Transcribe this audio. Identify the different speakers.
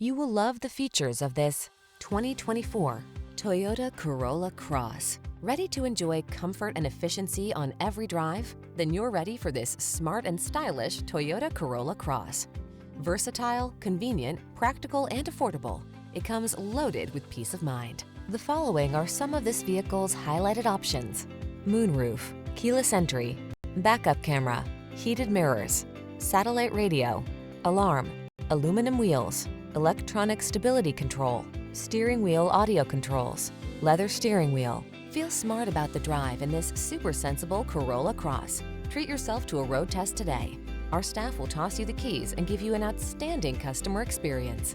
Speaker 1: You will love the features of this 2024 Toyota Corolla Cross. Ready to enjoy comfort and efficiency on every drive? Then you're ready for this smart and stylish Toyota Corolla Cross. Versatile, convenient, practical, and affordable, it comes loaded with peace of mind. The following are some of this vehicle's highlighted options: moonroof, keyless entry, backup camera, heated mirrors, satellite radio, alarm, aluminum wheels, electronic stability control, steering wheel audio controls, leather steering wheel. Feel smart about the drive in this super sensible Corolla Cross. Treat yourself to a road test today. Our staff will toss you the keys and give you an outstanding customer experience.